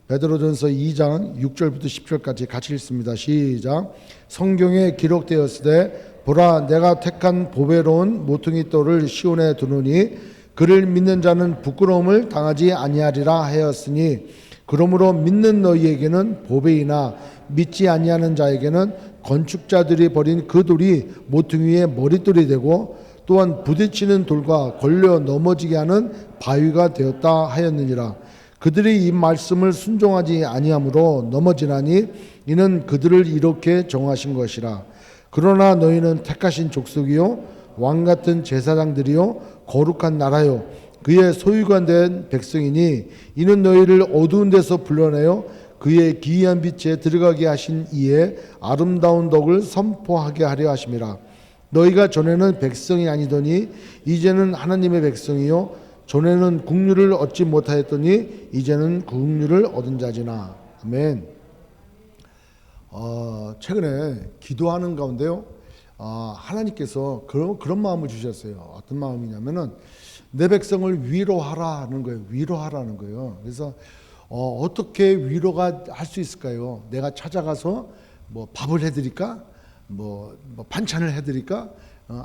베드로전서 2장 6절부터 10절까지 같이 읽습니다. 시작. 성경에 기록되었으되 보라 내가 택한 보배로운 모퉁이 돌을 시온에 두노니 그를 믿는 자는 부끄러움을 당하지 아니하리라 하였으니 그러므로 믿는 너희에게는 보배이나 믿지 아니하는 자에게는 건축자들이 버린 그 돌이 모퉁이의 머릿돌이 되고 또한 부딪히는 돌과 걸려 넘어지게 하는 바위가 되었다 하였느니라. 그들이 이 말씀을 순종하지 아니하므로 넘어지나니 이는 그들을 이렇게 정하신 것이라. 그러나 너희는 택하신 족속이요 왕같은 제사장들이요 거룩한 나라요 그의 소유가 된 백성이니 이는 너희를 어두운 데서 불러내어 그의 기이한 빛에 들어가게 하신 이의 아름다운 덕을 선포하게 하려 하심이라. 너희가 전에는 백성이 아니더니 이제는 하나님의 백성이요 전에는 국류를 얻지 못하였더니 이제는 국류를 얻은 자지나. 아멘. 최근에 기도하는 가운데요, 하나님께서 그런 마음을 주셨어요. 어떤 마음이냐면은 내 백성을 위로하라는 거예요. 위로하라는 거예요. 그래서 어떻게 위로가 할 수 있을까요? 내가 찾아가서 뭐 밥을 해드릴까? 뭐 반찬을 해드릴까?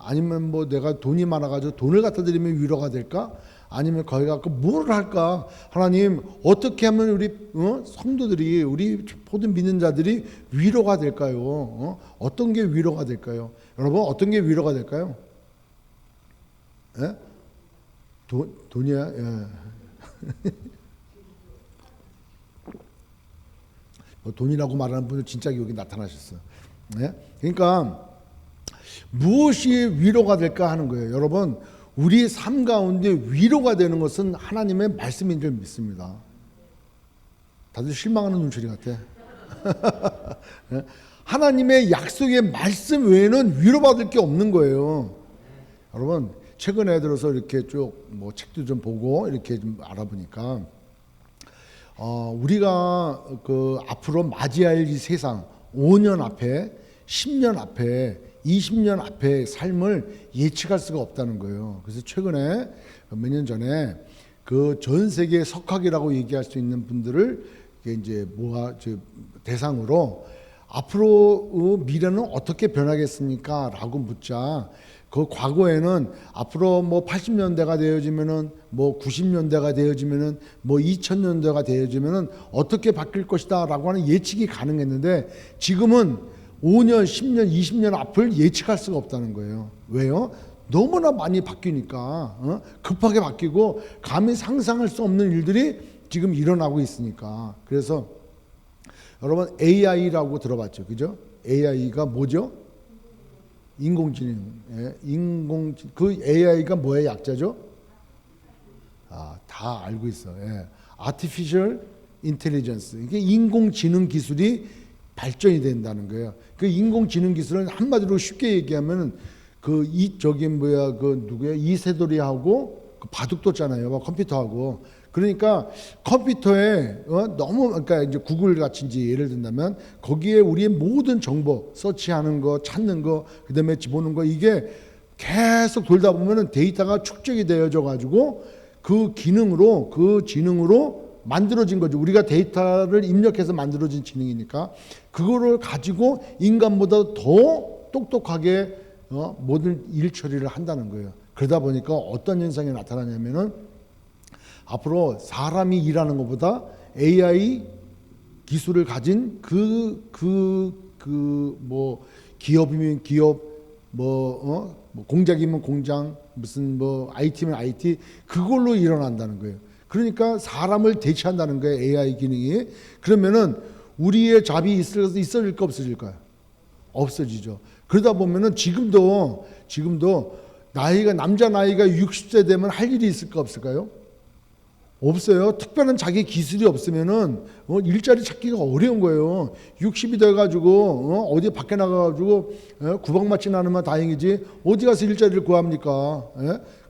아니면 뭐 내가 돈이 많아가지고 돈을 갖다 드리면 위로가 될까? 아니면 거기 가서 뭘 할까? 하나님 어떻게 하면 우리 성도들이 우리 모든 믿는 자들이 위로가 될까요? 어떤 게 위로가 될까요? 여러분 어떤 게 위로가 될까요? 예? 돈이야. 예. 돈이라고 말하는 분은 진짜 여기 나타나셨어요. 네? 그러니까 무엇이 위로가 될까 하는 거예요. 여러분 우리 삶 가운데 위로가 되는 것은 하나님의 말씀인 줄 믿습니다. 다들 실망하는 눈초리 같아. 네? 하나님의 약속의 말씀 외에는 위로받을 게 없는 거예요. 여러분 최근에 들어서 이렇게 쭉 뭐 책도 좀 보고 이렇게 좀 알아보니까 우리가 그 앞으로 맞이할 이 세상 5년 앞에 10년 앞에 20년 앞에 삶을 예측할 수가 없다는 거예요. 그래서 최근에 몇 년 전에 그 전 세계 석학이라고 얘기할 수 있는 분들을 이제 대상으로 앞으로 미래는 어떻게 변하겠습니까? 라고 묻자. 그 과거에는 앞으로 뭐 80년대가 되어지면은 뭐 90년대가 되어지면은 뭐 2000년대가 되어지면은 어떻게 바뀔 것이다라고 하는 예측이 가능했는데 지금은 5년, 10년, 20년 앞을 예측할 수가 없다는 거예요. 왜요? 너무나 많이 바뀌니까 급하게 바뀌고 감히 상상할 수 없는 일들이 지금 일어나고 있으니까. 그래서 여러분 AI라고 들어봤죠, 그죠? AI가 뭐죠? 인공지능. 예, 그 AI가 뭐의 약자죠? 다 알고 있어. 예. Artificial Intelligence. 이게 인공지능 기술이 발전이 된다는 거예요. 그 인공지능 기술은 한마디로 쉽게 얘기하면은 그 누구야? 이세돌이하고 그 바둑뒀잖아요. 컴퓨터하고. 그러니까 컴퓨터에 그러니까 이제 구글 같은지 예를 든다면 거기에 우리의 모든 정보, 서치하는 거, 찾는 거, 그다음에 집어넣는 거 이게 계속 돌다 보면은 데이터가 축적이 되어져 가지고 그 기능으로 그 지능으로 만들어진 거죠. 우리가 데이터를 입력해서 만들어진 지능이니까 그거를 가지고 인간보다 더 똑똑하게 모든 일 처리를 한다는 거예요. 그러다 보니까 어떤 현상이 나타나냐면은 앞으로 사람이 일하는 것보다 AI 기술을 가진 뭐 기업이면 기업, 뭐 공장이면 공장, 무슨 뭐 IT면 IT 그걸로 일어난다는 거예요. 그러니까 사람을 대체한다는 거예요. AI 기능이. 그러면은 우리의 잡이 있어질까 없어질까요? 없어지죠. 그러다 보면은 지금도 남자 나이가 60세 되면 할 일이 있을까 없을까요? 없어요. 특별한 자기 기술이 없으면은 일자리 찾기가 어려운 거예요. 60이 돼가지고 어디 밖에 나가가지고 구박 맞지 않으면 다행이지 어디 가서 일자리를 구합니까?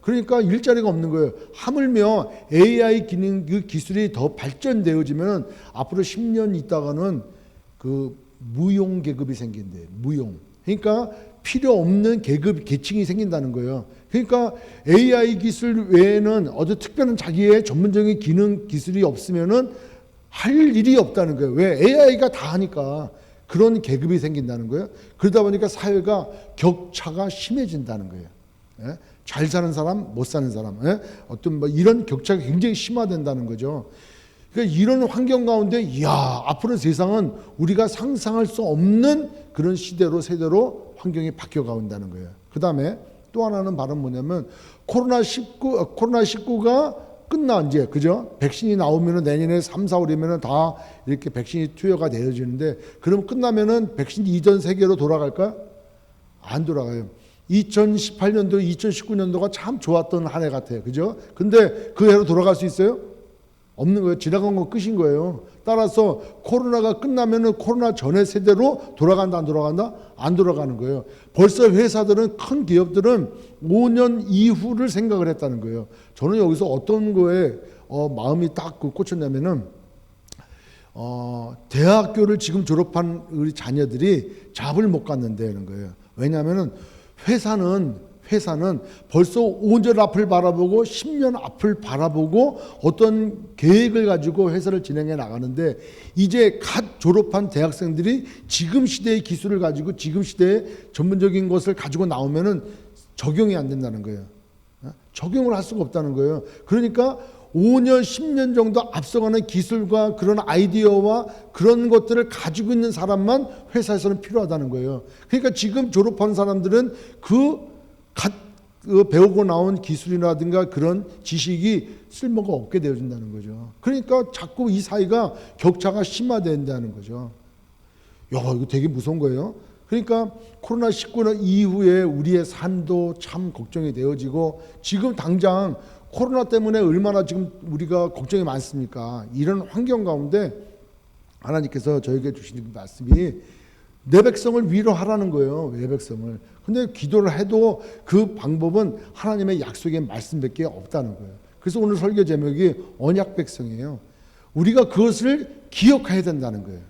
그러니까 일자리가 없는 거예요. 하물며 AI 기능 그 기술이 더 발전되어지면 앞으로 10년 있다가는 그 무용 계급이 생긴대. 무용. 그러니까 필요 없는 계층이 생긴다는 거예요. 그러니까 AI 기술 외에는 어떤 특별한 자기의 전문적인 기술이 없으면은 할 일이 없다는 거예요. 왜? AI가 다 하니까 그런 계급이 생긴다는 거예요. 그러다 보니까 사회가 격차가 심해진다는 거예요. 예? 잘 사는 사람, 못 사는 사람, 예? 어떤 뭐 이런 격차가 굉장히 심화된다는 거죠. 그러니까 이런 환경 가운데, 이야, 앞으로 세상은 우리가 상상할 수 없는 그런 시대로, 세대로 환경이 바뀌어가고 있다는 거예요. 그 다음에 또 하나는 바로 뭐냐면, 코로나19가 끝나, 이제, 그죠? 백신이 나오면은 내년에 3, 4월이면은 다 이렇게 백신이 투여가 되어지는데, 그럼 끝나면은 백신 이전 세계로 돌아갈까? 안 돌아가요. 2018년도, 2019년도가 참 좋았던 한 해 같아요. 그죠? 근데 그 해로 돌아갈 수 있어요? 없는 거예요. 지나간 건 끝인 거예요. 따라서 코로나가 끝나면은 코로나 전의 세대로 돌아간다, 안 돌아간다? 안 돌아가는 거예요. 벌써 회사들은, 큰 기업들은 5년 이후를 생각을 했다는 거예요. 저는 여기서 어떤 거에 마음이 딱 꽂혔냐면은, 대학교를 지금 졸업한 우리 자녀들이 잡을 못 갔는데는 거예요. 왜냐하면은 회사는 벌써 5년 앞을 바라보고 10년 앞을 바라보고 어떤 계획을 가지고 회사를 진행해 나가는데, 이제 갓 졸업한 대학생들이 지금 시대의 기술을 가지고 지금 시대의 전문적인 것을 가지고 나오면은 적용이 안 된다는 거예요. 적용을 할 수가 없다는 거예요. 그러니까 5년, 10년 정도 앞서가는 기술과 그런 아이디어와 그런 것들을 가지고 있는 사람만 회사에서는 필요하다는 거예요. 그러니까 지금 졸업한 사람들은 배우고 나온 기술이라든가 그런 지식이 쓸모가 없게 되어진다는 거죠. 그러니까 자꾸 이 사이가 격차가 심화된다는 거죠. 이거 되게 무서운 거예요. 그러니까 코로나19 이후에 우리의 삶도 참 걱정이 되어지고, 지금 당장 코로나 때문에 얼마나 지금 우리가 걱정이 많습니까? 이런 환경 가운데 하나님께서 저에게 주신 말씀이 내 백성을 위로하라는 거예요. 내 백성을. 근데 기도를 해도 그 방법은 하나님의 약속의 말씀밖에 없다는 거예요. 그래서 오늘 설교 제목이 언약 백성이에요. 우리가 그것을 기억해야 된다는 거예요.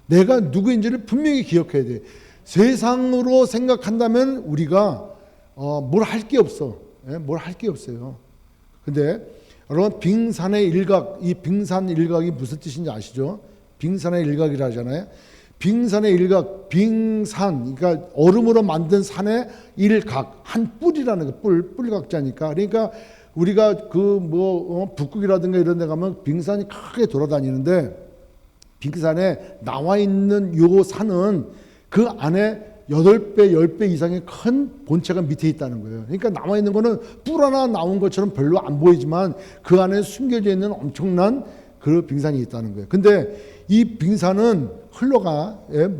내가 누구인지를 분명히 기억해야 돼. 세상으로 생각한다면 우리가 뭘 할 게 없어. 뭘 할 게 없어요. 근데 여러분, 빙산의 일각, 이 빙산 일각이 무슨 뜻인지 아시죠? 빙산의 일각이라 하잖아요. 빙산의 일각, 빙산, 그러니까 얼음으로 만든 산의 일각, 한 뿔이라는 거, 뿔각자니까. 그러니까 우리가 북극이라든가 이런 데 가면 빙산이 크게 돌아다니는데, 빙산에 나와 있는 요 산은 그 안에 8배, 10배 이상의 큰 본체가 밑에 있다는 거예요. 그러니까 나와 있는 거는 뿔 하나 나온 것처럼 별로 안 보이지만 그 안에 숨겨져 있는 엄청난 그 빙산이 있다는 거예요. 근데 이 빙산은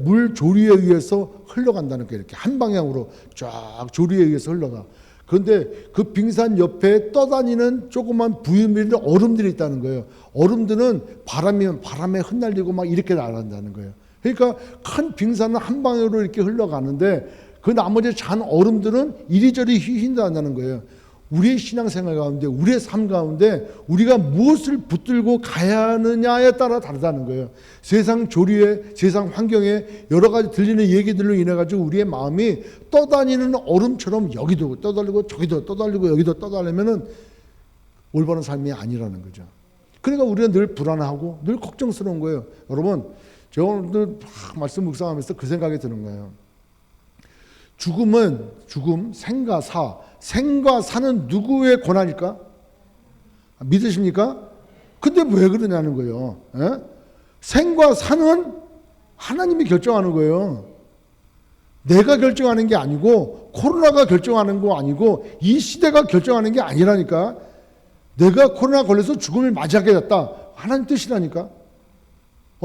물 조류에 의해서 흘러간다는 거예요. 이렇게 한 방향으로 쫙 조류에 의해서 흘러가. 그런데 그 빙산 옆에 떠다니는 조그만 부유밀 얼음들이 있다는 거예요. 얼음들은 바람에 흩날리고 막 이렇게 나간다는 거예요. 그러니까 큰 빙산은 한 방향으로 이렇게 흘러가는데 그 나머지 잔 얼음들은 이리저리 휘힌다는 거예요. 우리의 신앙생활 가운데, 우리의 삶 가운데 우리가 무엇을 붙들고 가야 하느냐에 따라 다르다는 거예요. 세상 조류에, 세상 환경에 여러 가지 들리는 얘기들로 인해 가지고 우리의 마음이 떠다니는 얼음처럼 여기도 떠달리고 저기도 떠달리고 여기도 떠달리면은 올바른 삶이 아니라는 거죠. 그러니까 우리가 늘 불안하고 늘 걱정스러운 거예요. 여러분, 제가 오늘 말씀 묵상하면서 그 생각이 드는 거예요. 죽음, 생과 사. 생과 사는 누구의 권한일까? 믿으십니까? 근데 왜 그러냐는 거예요. 생과 사는 하나님이 결정하는 거예요. 내가 결정하는 게 아니고, 코로나가 결정하는 거 아니고, 이 시대가 결정하는 게 아니라니까. 내가 코로나 걸려서 죽음을 맞이하게 됐다. 하나님 뜻이라니까.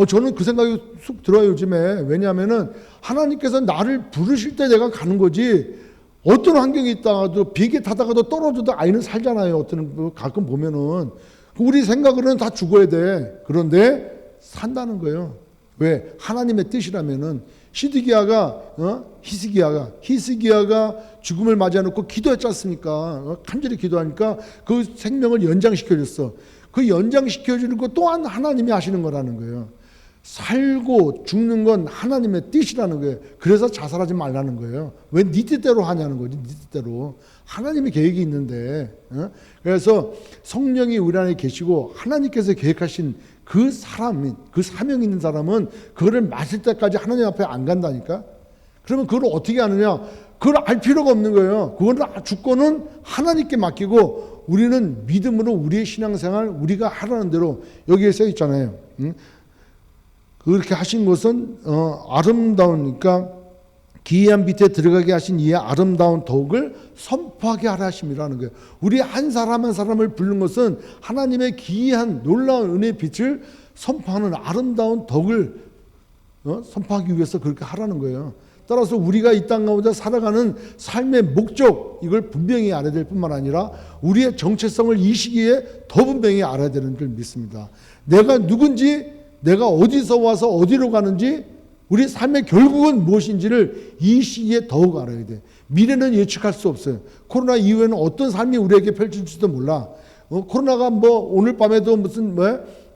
저는 그 생각이 쑥 들어요, 요즘에. 왜냐하면은 하나님께서 나를 부르실 때 내가 가는 거지, 어떤 환경이 있다가도 비행기 타다가도 떨어져도 아이는 살잖아요. 가끔 보면은. 우리 생각으로는 다 죽어야 돼. 그런데 산다는 거예요. 왜? 하나님의 뜻이라면은. 히스기야가 죽음을 맞이해놓고 기도했지 않습니까? 간절히 기도하니까 그 생명을 연장시켜줬어. 그 연장시켜주는 거 또한 하나님이 하시는 거라는 거예요. 살고 죽는 건 하나님의 뜻이라는 거예요. 그래서 자살하지 말라는 거예요. 왜 네 뜻대로 하냐는 거지. 네 뜻대로. 하나님의 계획이 있는데. 그래서 성령이 우리 안에 계시고 하나님께서 계획하신 그 사람, 그 사명 있는 사람은 그거를 마실 때까지 하나님 앞에 안 간다니까. 그러면 그걸 어떻게 하느냐? 그걸 알 필요가 없는 거예요. 그거는 주권은 하나님께 맡기고 우리는 믿음으로 우리의 신앙생활 우리가 하라는 대로 여기에 써 있잖아요. 그렇게 하신 것은 아름다우니까 기이한 빛에 들어가게 하신 이의 아름다운 덕을 선포하게 하라 하심이라는 거예요. 우리 한 사람 한 사람을 부른 것은 하나님의 기이한 놀라운 은혜의 빛을 선포하는 아름다운 덕을 선포하기 위해서 그렇게 하라는 거예요. 따라서 우리가 이 땅 가운데 살아가는 삶의 목적, 이걸 분명히 알아야 될 뿐만 아니라 우리의 정체성을 이 시기에 더 분명히 알아야 되는 줄 믿습니다. 내가 누군지, 내가 어디서 와서 어디로 가는지, 우리 삶의 결국은 무엇인지를 이 시기에 더욱 알아야 돼. 미래는 예측할 수 없어요. 코로나 이후에는 어떤 삶이 우리에게 펼쳐질지도 몰라. 코로나가 뭐 오늘 밤에도 무슨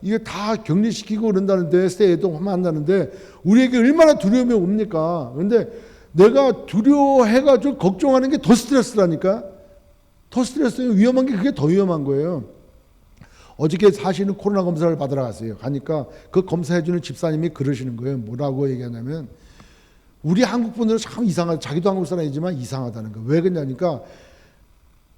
이게 다 격리시키고 그런다는데, 새해도 한다는데 우리에게 얼마나 두려움이 옵니까? 그런데 내가 두려워해가지고 걱정하는 게 더 스트레스라니까. 더 스트레스예요. 위험한 게 그게 더 위험한 거예요. 어저께 사실은 코로나 검사를 받으러 갔어요. 가니까 그 검사해주는 집사님이 그러시는 거예요. 뭐라고 얘기하냐면, 우리 한국 분들은 참 이상하다. 자기도 한국 사람이지만 이상하다는 거예요. 왜 그러냐니까,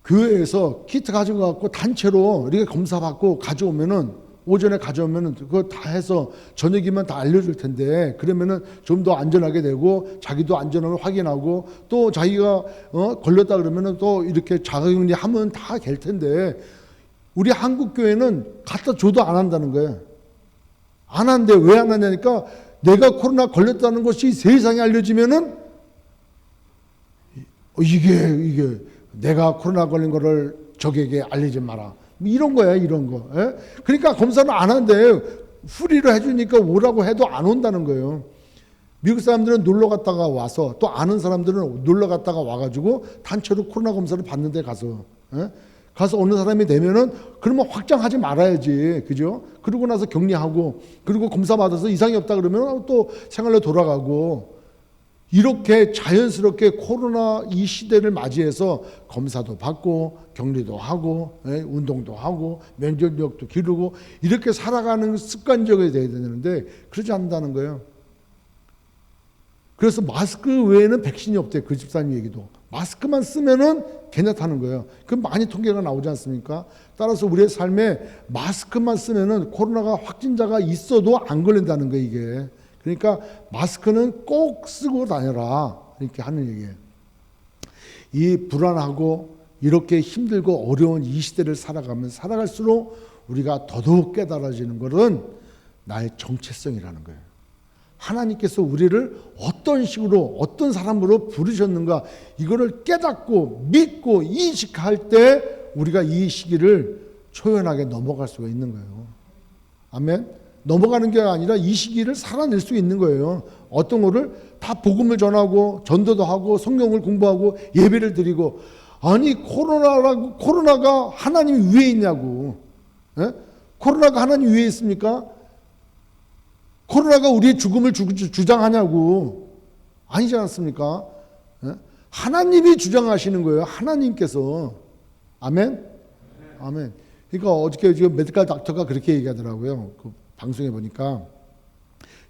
교회에서 키트 가져가고 단체로 이렇게 검사 받고 가져오면은, 오전에 가져오면은 그거 다 해서 저녁이면 다 알려줄 텐데, 그러면은 좀 더 안전하게 되고 자기도 안전함을 확인하고 또 자기가 걸렸다 그러면은 또 이렇게 자가격리 하면 다 될 텐데, 우리 한국 교회는 갖다 줘도 안 한다는 거예요. 안 한대. 왜 안 하냐니까, 내가 코로나 걸렸다는 것이 세상에 알려지면은 이게 내가 코로나 걸린 거를 적에게 알리지 마라. 이런 거야, 이런 거. 예? 그러니까 검사는 안 한대. 프리로 해주니까 오라고 해도 안 온다는 거예요. 미국 사람들은 놀러 갔다가 와서, 또 아는 사람들은 놀러 갔다가 와가지고 단체로 코로나 검사를 받는데 가서, 가서 어느 사람이 되면은 그러면 확장하지 말아야지, 그죠? 그러고 나서 격리하고, 그리고 검사 받아서 이상이 없다 그러면 또 생활로 돌아가고, 이렇게 자연스럽게 코로나 이 시대를 맞이해서 검사도 받고 격리도 하고 운동도 하고 면역력도 기르고 이렇게 살아가는 습관적이 돼야 되는데 그러지 않는다는 거예요. 그래서 마스크 외에는 백신이 없대요. 그 집사님 얘기도. 마스크만 쓰면은 괜찮다는 거예요. 그 많이 통계가 나오지 않습니까? 따라서 우리의 삶에 마스크만 쓰면은 코로나가 확진자가 있어도 안 걸린다는 거예요, 이게. 그러니까 마스크는 꼭 쓰고 다녀라, 이렇게 하는 얘기예요. 이 불안하고 이렇게 힘들고 어려운 이 시대를 살아갈수록 우리가 더더욱 깨달아지는 것은 나의 정체성이라는 거예요. 하나님께서 우리를 어떤 식으로 어떤 사람으로 부르셨는가, 이거를 깨닫고 믿고 인식할 때 우리가 이 시기를 초연하게 넘어갈 수가 있는 거예요. 아멘. 넘어가는 게 아니라 이 시기를 살아낼 수 있는 거예요. 어떤 거를 다 복음을 전하고 전도도 하고 성경을 공부하고 예배를 드리고, 아니 코로나가 하나님 위에 있냐고. 코로나가 하나님 위에 있습니까? 코로나가 우리의 죽음을 주장하냐고. 아니지 않습니까? 하나님이 주장하시는 거예요. 하나님께서. 아멘? 아멘. 그러니까 어저께 지금 메디컬 닥터가 그렇게 얘기하더라고요. 그 방송에 보니까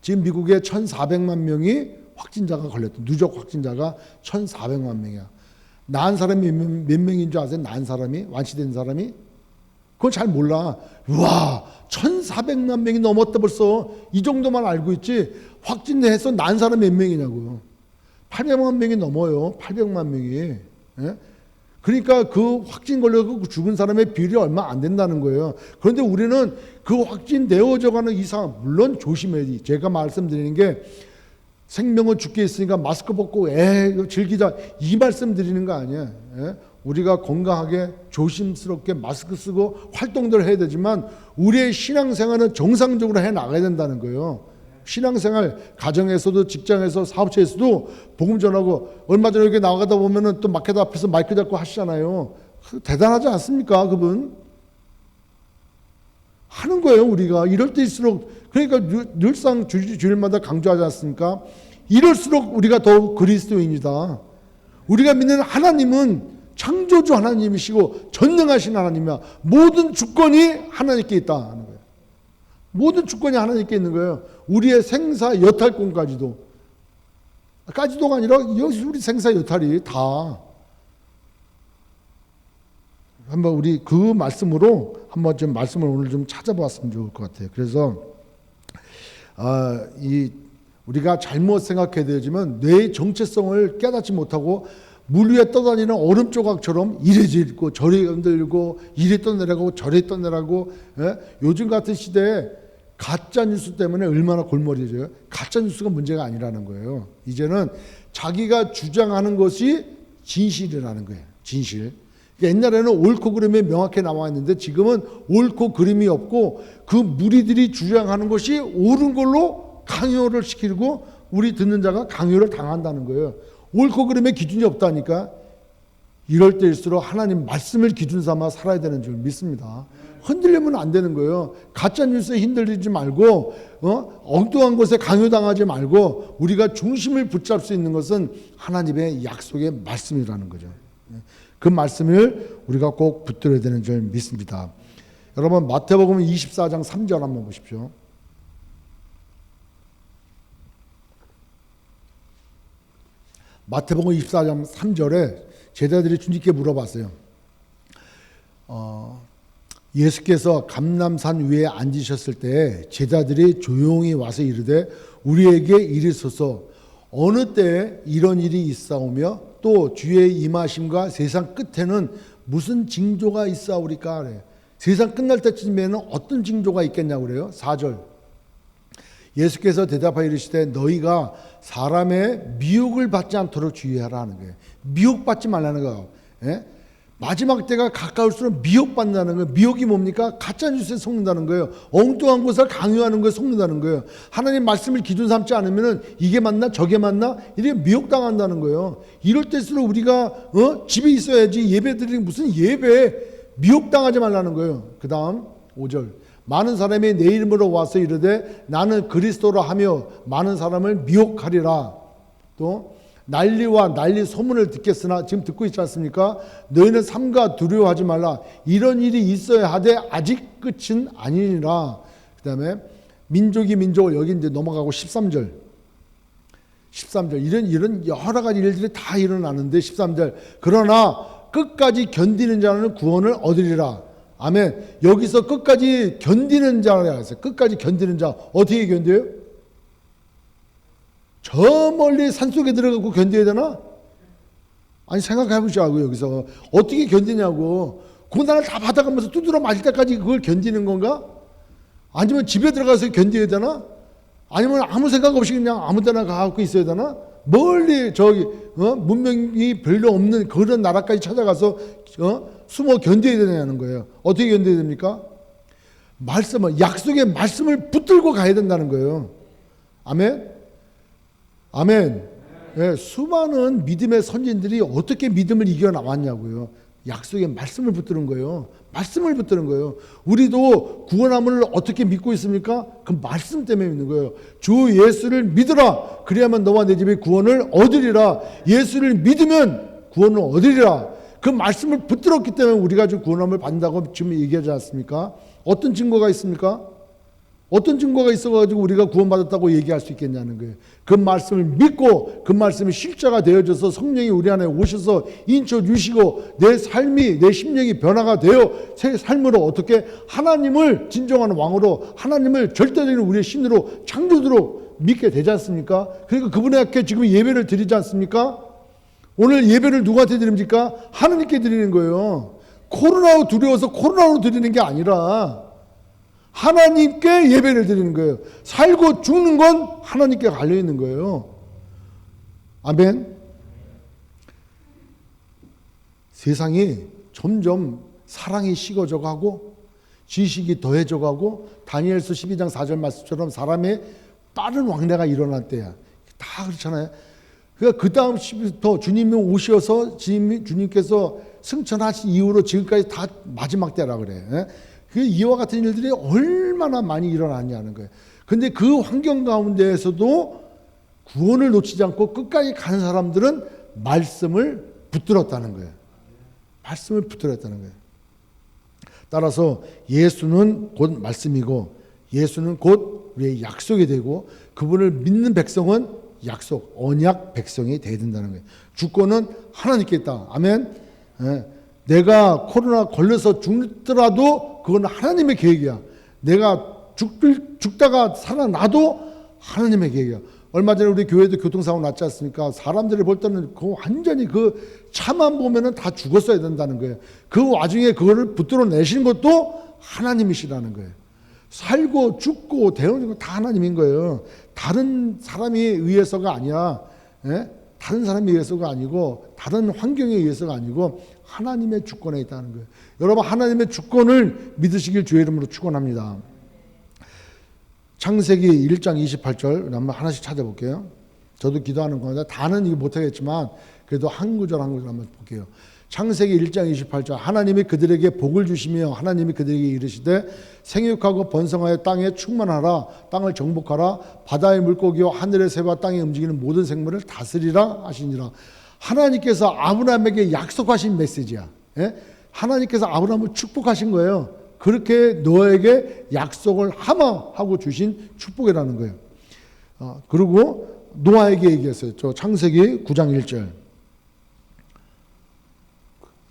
지금 미국에 1,400만 명이 확진자가 걸렸다. 누적 확진자가 1,400만 명이야. 난 사람이 몇 명인 줄 아세요? 난 사람이? 완치된 사람이? 그건 잘 몰라. 와, 1,400만 명이 넘었다 벌써. 이 정도만 알고 있지. 확진해서 난 사람 몇 명이냐고요. 800만 명이 넘어요. 800만 명이. 예? 그러니까 그 확진 걸려서 죽은 사람의 비율이 얼마 안 된다는 거예요. 그런데 우리는 그 확진되어져가는 이상, 물론 조심해야 돼. 제가 말씀드리는 게 생명은 죽게 있으니까 마스크 벗고 즐기자, 이 말씀 드리는 거 아니에요. 우리가 건강하게 조심스럽게 마스크 쓰고 활동들을 해야 되지만 우리의 신앙생활은 정상적으로 해 나가야 된다는 거예요. 신앙생활, 가정에서도 직장에서 사업체에서도 복음 전하고, 얼마 전에 이렇게 나가다 보면은 또 마켓 앞에서 마이크 잡고 하시잖아요. 대단하지 않습니까? 그분 하는 거예요. 우리가 이럴 때일수록, 그러니까 늘상 주일마다 강조하지 않습니까? 이럴수록 우리가 더 그리스도인이다. 우리가 믿는 하나님은 창조주 하나님이시고 전능하신 하나님이야. 모든 주권이 하나님께 있다 하는 거예요. 모든 주권이 하나님께 있는 거예요. 우리의 생사 여탈권까지도. 까지도가 아니라 여기 우리 생사 여탈이 다. 한번 우리 그 말씀으로 한번 좀 말씀을 오늘 좀 찾아봤으면 좋을 것 같아요. 그래서 우리가 잘못 생각해야 되지만 뇌의 정체성을 깨닫지 못하고 물 위에 떠다니는 얼음 조각처럼 이래 질고 저래 흔들고 이래 떠내려가고 저래 떠내려가고. 요즘 같은 시대에 가짜 뉴스 때문에 얼마나 골머리져요. 가짜 뉴스가 문제가 아니라는 거예요. 이제는 자기가 주장하는 것이 진실이라는 거예요. 진실. 옛날에는 옳고 그름이 명확히 나와 있는데 지금은 옳고 그름이 없고 그 무리들이 주장하는 것이 옳은 걸로 강요를 시키고 우리 듣는 자가 강요를 당한다는 거예요. 옳고 그름의 기준이 없다니까. 이럴 때일수록 하나님 말씀을 기준 삼아 살아야 되는 줄 믿습니다. 흔들리면 안 되는 거예요. 가짜 뉴스에 흔들리지 말고 엉뚱한 것에 강요당하지 말고 우리가 중심을 붙잡을 수 있는 것은 하나님의 약속의 말씀이라는 거죠. 그 말씀을 우리가 꼭 붙들어야 되는 줄 믿습니다. 여러분 마태복음 24장 3절 한번 보십시오. 마태복음 24장 3절에 제자들이 주님께 물어봤어요. 예수께서 감람산 위에 앉으셨을 때 제자들이 조용히 와서 이르되 우리에게 이르소서 어느 때에 이런 일이 있사오며 또 주의 임하심과 세상 끝에는 무슨 징조가 있사오리까 그래요. 세상 끝날 때쯤에는 어떤 징조가 있겠냐고 그래요. 4절 예수께서 대답하여 이르시되 너희가 사람의 미혹을 받지 않도록 주의하라 하는 거예요. 미혹받지 말라는 거예요. 마지막 때가 가까울수록 미혹받는다는 거예요. 미혹이 뭡니까? 가짜뉴스에 속는다는 거예요. 엉뚱한 것을 강요하는 것에 속는다는 거예요. 하나님 말씀을 기준 삼지 않으면 이게 맞나 저게 맞나 이렇게 미혹당한다는 거예요. 이럴 때일수록 우리가 집에 있어야지 예배 드리는 무슨 예배 미혹당하지 말라는 거예요. 그 다음 5절 많은 사람이 내 이름으로 와서 이르되 나는 그리스도라 하며 많은 사람을 미혹하리라. 또 난리와 난리 소문을 듣겠으나 지금 듣고 있지 않습니까? 너희는 삼가 두려워하지 말라. 이런 일이 있어야 하되 아직 끝은 아니니라. 그 다음에 민족이 민족을 여기 이제 넘어가고 13절 이런 여러 가지 일들이 다 일어나는데 13절 그러나 끝까지 견디는 자는 구원을 얻으리라. 아멘. 여기서 끝까지 견디는 자라 했어요. 끝까지 견디는 자 어떻게 견뎌요? 저 멀리 산속에 들어가고 견뎌야 되나? 아니 생각해보자고. 여기서 어떻게 견디냐고. 고난을 다 받아가면서 두드러 맞을 때까지 그걸 견디는 건가? 아니면 집에 들어가서 견뎌야 되나? 아니면 아무 생각 없이 그냥 아무 데나 가고 있어야 되나? 멀리 저기 문명이 별로 없는 그런 나라까지 찾아가서 숨어 견뎌야 되냐는 거예요. 어떻게 견뎌야 됩니까? 말씀을 약속의 말씀을 붙들고 가야 된다는 거예요. 아멘. 아멘. 네, 수많은 믿음의 선진들이 어떻게 믿음을 이겨 나왔냐고요. 약속의 말씀을 붙드는 거예요. 말씀을 붙드는 거예요. 우리도 구원함을 어떻게 믿고 있습니까? 그 말씀 때문에 믿는 거예요. 주 예수를 믿으라. 그래야만 너와 내 집에 구원을 얻으리라. 예수를 믿으면 구원을 얻으리라. 그 말씀을 붙들었기 때문에 우리가 지금 구원함을 받는다고 지금 얘기하지 않습니까? 어떤 증거가 있습니까? 어떤 증거가 있어가지고 우리가 구원받았다고 얘기할 수 있겠냐는 거예요. 그 말씀을 믿고 그 말씀이 실제가 되어져서 성령이 우리 안에 오셔서 인쳐 주시고 내 삶이 내 심령이 변화가 되어 새 삶으로 어떻게 하나님을 진정한 왕으로 하나님을 절대적인 우리의 신으로 창조주로 믿게 되지 않습니까? 그러니까 그분에게 지금 예배를 드리지 않습니까? 오늘 예배를 누구한테 드립니까? 하나님께 드리는 거예요. 코로나로 두려워서 코로나로 드리는 게 아니라 하나님께 예배를 드리는 거예요. 살고 죽는 건 하나님께 갈려 있는 거예요. 아멘. 세상이 점점 사랑이 식어져 가고 지식이 더해져 가고 다니엘서 12장 4절 말씀처럼 사람의 빠른 왕래가 일어날 때야. 다 그렇잖아요. 그러니까 그 다음 시부터 주님이 오셔서 주님께서 승천하신 이후로 지금까지 다 마지막 때라 그래. 그 이와 같은 일들이 얼마나 많이 일어났냐는 거예요. 근데 그 환경 가운데에서도 구원을 놓치지 않고 끝까지 가는 사람들은 말씀을 붙들었다는 거예요. 말씀을 붙들었다는 거예요. 따라서 예수는 곧 말씀이고 예수는 곧 우리의 약속이 되고 그분을 믿는 백성은 약속, 언약 백성이 되어야 된다는 거예요. 주권은 하나님께 있다. 아멘. 내가 코로나 걸려서 죽더라도 그건 하나님의 계획이야. 내가 죽다가 살아나도 하나님의 계획이야. 얼마 전에 우리 교회도 교통사고 났지 않습니까? 사람들이 볼 때는 그 완전히 그 차만 보면은 다 죽었어야 된다는 거예요. 그 와중에 그거를 붙들어 내시는 것도 하나님이시라는 거예요. 살고 죽고 대우는 거 다 하나님인 거예요. 다른 사람에 의해서가 아니야. 다른 사람에 의해서가 아니고 다른 환경에 의해서가 아니고 하나님의 주권에 있다는 거예요. 여러분 하나님의 주권을 믿으시길 주의 이름으로 축원합니다. 창세기 1장 28절 한번 하나씩 찾아볼게요. 저도 기도하는 건데 다는 이거 못하겠지만 그래도 한 구절 한 구절 한번 볼게요. 창세기 1장 28절 하나님이 그들에게 복을 주시며 하나님이 그들에게 이르시되 생육하고 번성하여 땅에 충만하라 땅을 정복하라 바다의 물고기와 하늘의 새와 땅에 움직이는 모든 생물을 다스리라 하시니라. 하나님께서 아브라함에게 약속하신 메시지야. 하나님께서 아브라함을 축복하신 거예요. 그렇게 너에게 약속을 하고 주신 축복이라는 거예요. 그리고 노아에게 얘기했어요. 저 창세기 9장 1절.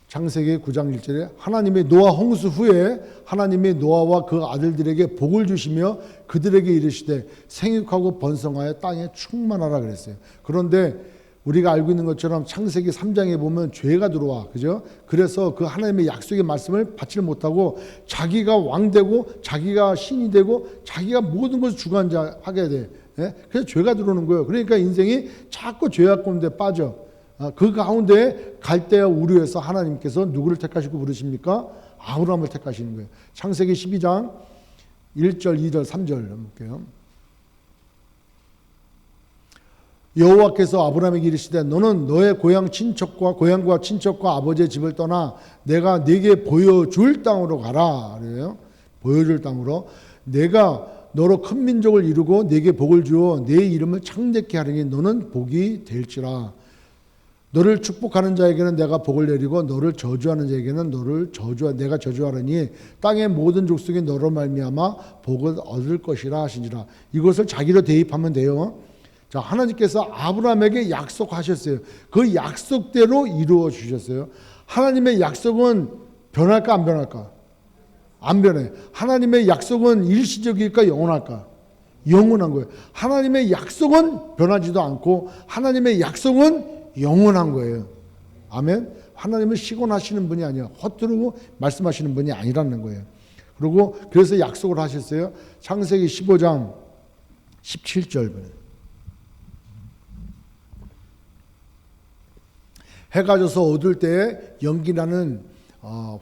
창세기 9장 1절에 하나님의 노아 홍수 후에 하나님의 노아와 그 아들들에게 복을 주시며 그들에게 이르시되 생육하고 번성하여 땅에 충만하라 그랬어요. 그런데 우리가 알고 있는 것처럼 창세기 3장에 보면 죄가 들어와. 그죠? 그래서 그 하나님의 약속의 말씀을 받지를 못하고 자기가 왕되고 자기가 신이 되고 자기가 모든 것을 주관하게 돼. 그래서 죄가 들어오는 거예요. 그러니까 인생이 자꾸 죄악 가운데 빠져. 그 가운데 갈대와 우르에서 하나님께서 누구를 택하시고 부르십니까? 아브라함을 택하시는 거예요. 창세기 12장 1절, 2절, 3절 한번 볼게요. 여호와께서 아브라함에게 이르시되 너는 너의 고향과 친척과 아버지의 집을 떠나 내가 네게 보여줄 땅으로 가라. 그래요. 보여줄 땅으로 내가 너로 큰 민족을 이루고 네게 복을 주어 네 이름을 창대케 하리니 너는 복이 될지라. 너를 축복하는 자에게는 내가 복을 내리고 너를 저주하는 자에게는 내가 저주하리니 땅의 모든 족속이 너로 말미암아 복을 얻을 것이라 하시니라. 이것을 자기로 대입하면 돼요. 자, 하나님께서 아브라함에게 약속하셨어요. 그 약속대로 이루어 주셨어요. 하나님의 약속은 변할까 안 변할까? 안 변해. 하나님의 약속은 일시적일까 영원할까? 영원한 거예요. 하나님의 약속은 변하지도 않고 하나님의 약속은 영원한 거예요. 아멘. 하나님은 시곤하시는 분이 아니야. 헛두르고 말씀하시는 분이 아니라는 거예요. 그리고 그래서 약속을 하셨어요. 창세기 15장 17절. 해가 져서 어두울 때에 연기나는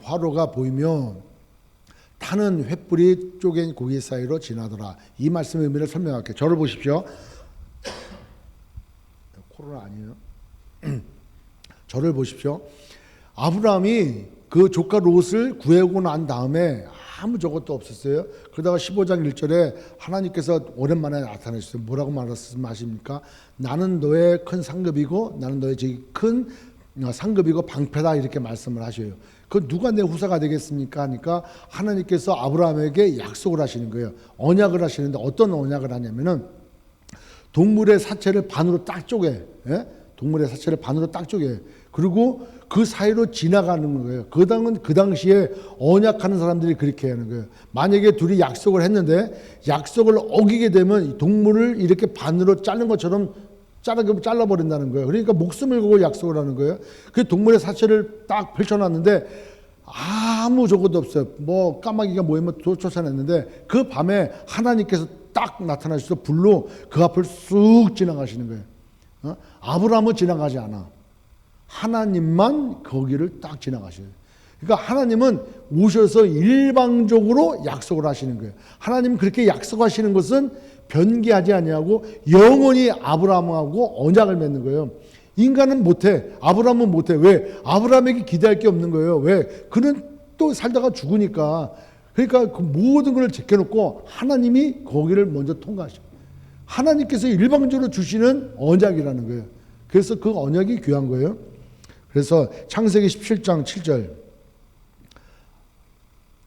화로가 보이며 타는 횃불이 쪼갠 고기 사이로 지나더라. 이 말씀의 의미를 설명할게요. 저를 보십시오. 코로나 아니에요. 저를 보십시오. 아브라함이 그 조카 롯을 구해오고 난 다음에 아무 저것도 없었어요. 그러다가 15장 1절에 하나님께서 오랜만에 나타나셨어요. 뭐라고 말씀하십니까? 나는 너의 큰 상급이고 나는 너의 제일 큰 상급이고 방패다 이렇게 말씀을 하셔요. 그 누가 내 후사가 되겠습니까? 하니까 하나님께서 아브라함에게 약속을 하시는 거예요. 언약을 하시는데 어떤 언약을 하냐면은 동물의 사체를 반으로 딱 쪼개. 동물의 사체를 반으로 딱 쪼개. 그리고 그 사이로 지나가는 거예요. 그 당시에 언약하는 사람들이 그렇게 하는 거예요. 만약에 둘이 약속을 했는데 약속을 어기게 되면 동물을 이렇게 반으로 자른 것처럼 잘라버린다는 거예요. 그러니까 목숨을 걸고 약속을 하는 거예요. 그 동물의 사체를 딱 펼쳐놨는데 아무 저것도 없어요. 뭐 까마귀가 모이면 쫓아냈는데 그 밤에 하나님께서 딱 나타나셔서 불로 그 앞을 쑥 지나가시는 거예요. 아브라함은 지나가지 않아. 하나님만 거기를 딱 지나가셔요. 그러니까 하나님은 오셔서 일방적으로 약속을 하시는 거예요. 하나님은 그렇게 약속하시는 것은 변개하지 아니하고 영원히 아브라함하고 언약을 맺는 거예요. 인간은 못해. 아브라함은 못해. 왜? 아브라함에게 기대할 게 없는 거예요. 왜? 그는 또 살다가 죽으니까. 그러니까 그 모든 걸 제껴놓고 하나님이 거기를 먼저 통과하셔. 하나님께서 일방적으로 주시는 언약이라는 거예요. 그래서 그 언약이 귀한 거예요. 그래서 창세기 17장 7절.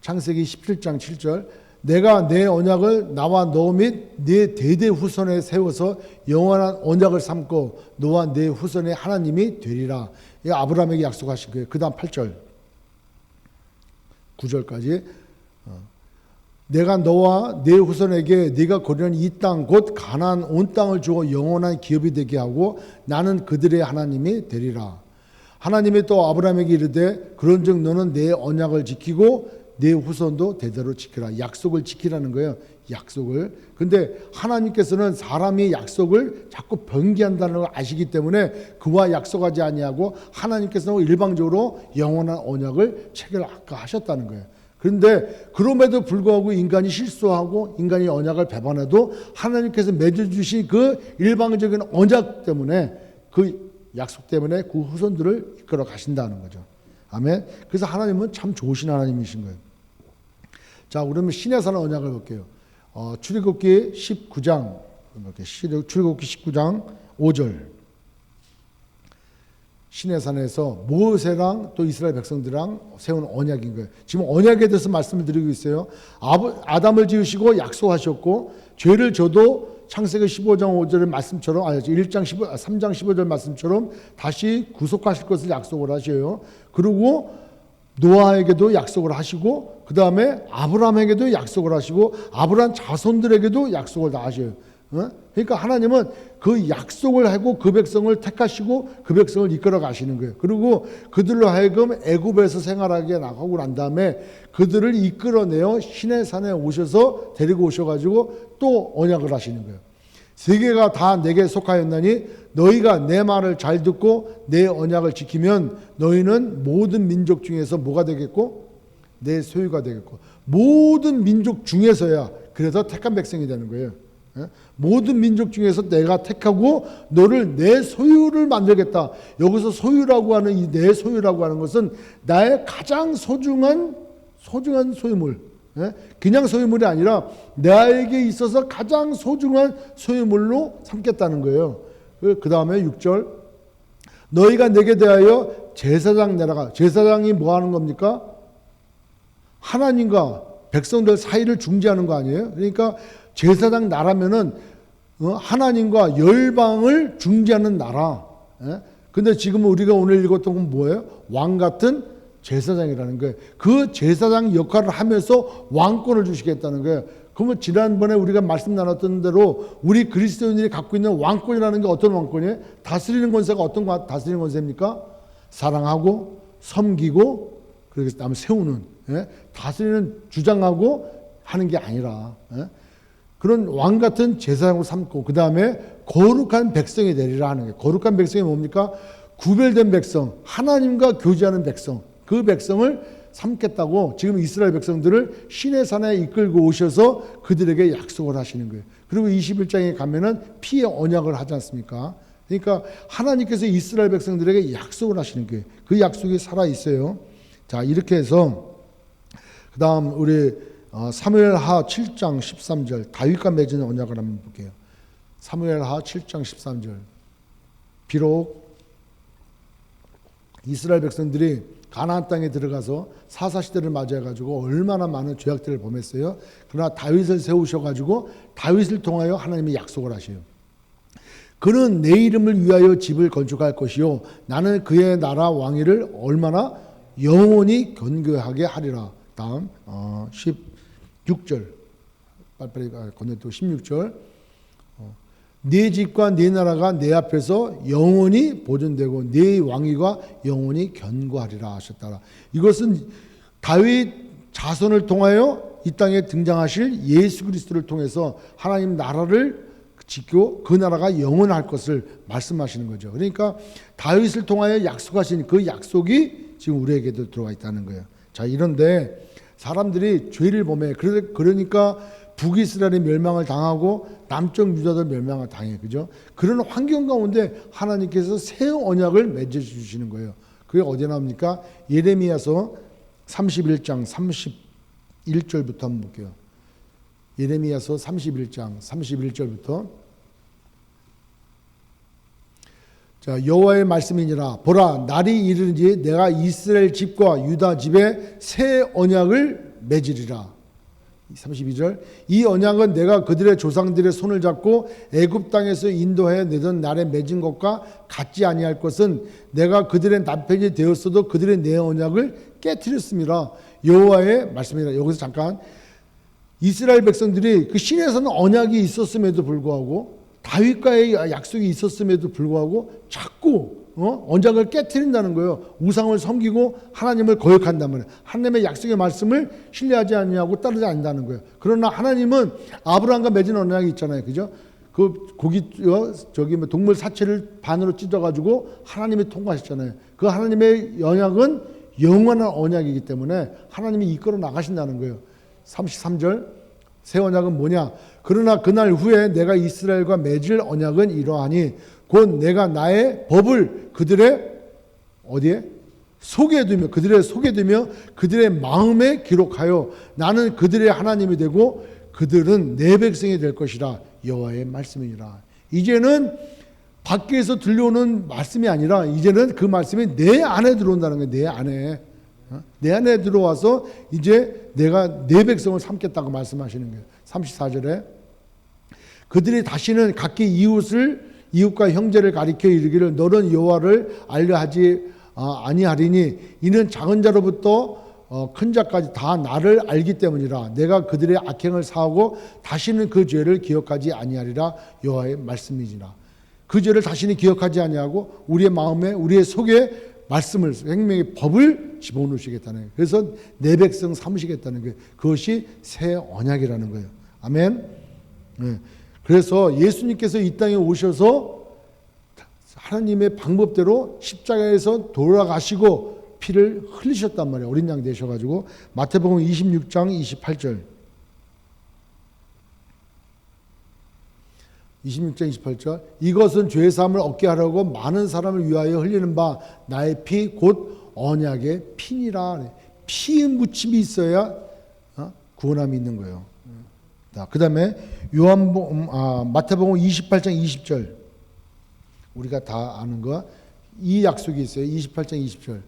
창세기 17장 7절. 내가 내 언약을 나와 너 및 네 대대 후손에 세워서 영원한 언약을 삼고 너와 네 후손의 하나님이 되리라. 이 아브라함에게 약속하신 거예요. 그 다음 8절 9절까지 내가 너와 네 후손에게 네가 거류하는 이 땅 곧 가나안 온 땅을 주어 영원한 기업이 되게 하고 나는 그들의 하나님이 되리라. 하나님이 또 아브라함에게 이르되 그런즉 너는 내 언약을 지키고 내 후손도 대대로 지키라. 약속을 지키라는 거예요. 약속을. 근데 하나님께서는 사람이 약속을 자꾸 변기한다는 걸 아시기 때문에 그와 약속하지 아니하고 하나님께서는 일방적으로 영원한 언약을 체결 아까 하셨다는 거예요. 그런데 그럼에도 불구하고 인간이 실수하고 인간이 언약을 배반해도 하나님께서 맺어주신 그 일방적인 언약 때문에 그 약속 때문에 그 후손들을 이끌어 가신다는 거죠. 아멘. 그래서 하나님은 참 좋으신 하나님이신 거예요. 자, 그러면 신의 산 언약을 볼게요. 출애굽기 19장, 출애굽기 19장 5절. 신의 산에서 모세랑 또 이스라엘 백성들랑 세운 언약인 거예요. 지금 언약에 대해서 말씀을 드리고 있어요. 아담을 지으시고 약속하셨고 죄를 져도 창세기 15장 5절의 말씀처럼 3장 15절 말씀처럼 다시 구속하실 것을 약속을 하셔요. 그리고 노아에게도 약속을 하시고 그 다음에 아브라함에게도 약속을 하시고 아브라함 자손들에게도 약속을 다 하셔요. 그러니까 하나님은 그 약속을 하고 그 백성을 택하시고 그 백성을 이끌어 가시는 거예요. 그리고 그들로 하여금 애굽에서 생활하게 나가고 난 다음에 그들을 이끌어내어 신의 산에 오셔서 데리고 오셔가지고 또 언약을 하시는 거예요. 세계가 다 내게 속하였나니 너희가 내 말을 잘 듣고 내 언약을 지키면 너희는 모든 민족 중에서 뭐가 되겠고 내 소유가 되겠고 모든 민족 중에서야 그래서 택한 백성이 되는 거예요. 모든 민족 중에서 내가 택하고 너를 내 소유를 만들겠다. 여기서 소유라고 하는 이 내 소유라고 하는 것은 나의 가장 소중한 소유물. 그냥 소유물이 아니라 나에게 있어서 가장 소중한 소유물로 삼겠다는 거예요. 그 다음에 6절 너희가 내게 대하여 제사장 내라가. 제사장이 뭐 하는 겁니까? 하나님과 백성들 사이를 중재하는 거 아니에요? 그러니까 제사장 나라면은 하나님과 열방을 중재하는 나라. 근데 지금 우리가 오늘 읽었던 건 뭐예요? 왕 같은 제사장이라는 거예요. 그 제사장 역할을 하면서 왕권을 주시겠다는 거예요. 그러면 지난번에 우리가 말씀 나눴던 대로 우리 그리스도인들이 갖고 있는 왕권이라는 게 어떤 왕권이에요? 다스리는 권세가 어떤 다스리는 권세입니까? 사랑하고 섬기고 그리고 다음에 세우는 다스리는 주장하고 하는 게 아니라 그런 왕 같은 제사장으로 삼고 그 다음에 거룩한 백성이 되리라 하는 거예요. 거룩한 백성이 뭡니까? 구별된 백성, 하나님과 교제하는 백성, 그 백성을 삼겠다고 지금 이스라엘 백성들을 시내 산에 이끌고 오셔서 그들에게 약속을 하시는 거예요. 그리고 21장에 가면은 피의 언약을 하지 않습니까? 그러니까 하나님께서 이스라엘 백성들에게 약속을 하시는 거예요. 그 약속이 살아 있어요. 자, 이렇게 해서 그 다음 우리 사무엘하 7장 13절 다윗과 맺은 언약을 한번 볼게요. 사무엘하 7장 13절 비록 이스라엘 백성들이 가나안 땅에 들어가서 사사시대를 맞이해가지고 얼마나 많은 죄악들을 범했어요. 그러나 다윗을 세우셔가지고 다윗을 통하여 하나님이 약속을 하셔요. 그는 내 이름을 위하여 집을 건축할 것이요 나는 그의 나라 왕위를 얼마나 영원히 견고하게 하리라. 다음 16절 빨리빨리 건너뛰고 16절 네 집과 네 나라가 내 앞에서 영원히 보존되고 네 왕위가 영원히 견고하리라 하셨다. 이것은 다윗 자손을 통하여 이 땅에 등장하실 예수 그리스도를 통해서 하나님 나라를 지키고 그 나라가 영원할 것을 말씀하시는 거죠. 그러니까 다윗을 통하여 약속하신 그 약속이 지금 우리에게도 들어와 있다는 거예요. 자, 이런데 사람들이 죄를 범해. 그러니까 북이스라엘이 멸망을 당하고 남쪽 유다도 멸망을 당해. 그죠? 그런 환경 가운데 하나님께서 새 언약을 맺어 주시는 거예요. 그게 어디에 나옵니까? 예레미야서 31장 31절부터 한번 볼게요. 예레미야서 31장 31절부터 자, 여호와의 말씀이니라. 보라, 날이 이르는지 내가 이스라엘 집과 유다 집에 새 언약을 맺으리라. 32절 이 언약은 내가 그들의 조상들의 손을 잡고 애굽 땅에서 인도해 내던 날에 맺은 것과 같지 아니할 것은 내가 그들의 남편이 되었어도 그들의 내 언약을 깨뜨렸습니다. 여호와의 말씀이라. 여기서 잠깐 이스라엘 백성들이 그 신에서는 언약이 있었음에도 불구하고 다윗과의 약속이 있었음에도 불구하고 자꾸 언약을 깨트린다는 거예요. 우상을 섬기고 하나님을 거역한단 말이에요. 하나님의 약속의 말씀을 신뢰하지 않냐고 따르지 않는다는 거예요. 그러나 하나님은 아브라함과 맺은 언약이 있잖아요. 그죠? 그 고기 동물 사체를 반으로 찢어가지고 하나님이 통과하셨잖아요. 그 하나님의 언약은 영원한 언약이기 때문에 하나님이 이끌어 나가신다는 거예요. 33절 새 언약은 뭐냐? 그러나 그날 후에 내가 이스라엘과 맺을 언약은 이러하니 곧 내가 나의 법을 그들의 어디에? 속에 두며 그들의 마음에 기록하여 나는 그들의 하나님이 되고 그들은 내 백성이 될 것이라. 여호와의 말씀이니라. 이제는 밖에서 들려오는 말씀이 아니라 이제는 그 말씀이 내 안에 들어온다는 거예요. 내 안에. 내 안에 들어와서 이제 내가 내 백성을 삼겠다고 말씀하시는 거예요. 34절에 그들이 다시는 각기 이웃과 형제를 가리켜 이르기를 너는 여호와를 알려 하지 아니하리니 이는 작은 자로부터 큰 자까지 다 나를 알기 때문이라. 내가 그들의 악행을 사하고 다시는 그 죄를 기억하지 아니하리라. 여호와의 말씀이니라. 그 죄를 다시는 기억하지 아니하고 우리의 마음에 우리의 속에 말씀을 생명의 법을 집어넣으시겠다는 거예요. 그래서 내 백성 삼으시겠다는 거예요. 그것이 새 언약이라는 거예요. 아멘. 네. 그래서 예수님께서 이 땅에 오셔서 하나님의 방법대로 십자가에서 돌아가시고 피를 흘리셨단 말이에요. 어린 양 되셔가지고. 마태복음 26장 28절 26장 28절 이것은 죄사함을 얻게 하려고 많은 사람을 위하여 흘리는 바 나의 피 곧 언약의 피니라. 피의 묻힘이 있어야 구원함이 있는 거예요. 그 다음에 마태복음 28장 20절 우리가 다 아는 거 이 약속이 있어요. 28장 20절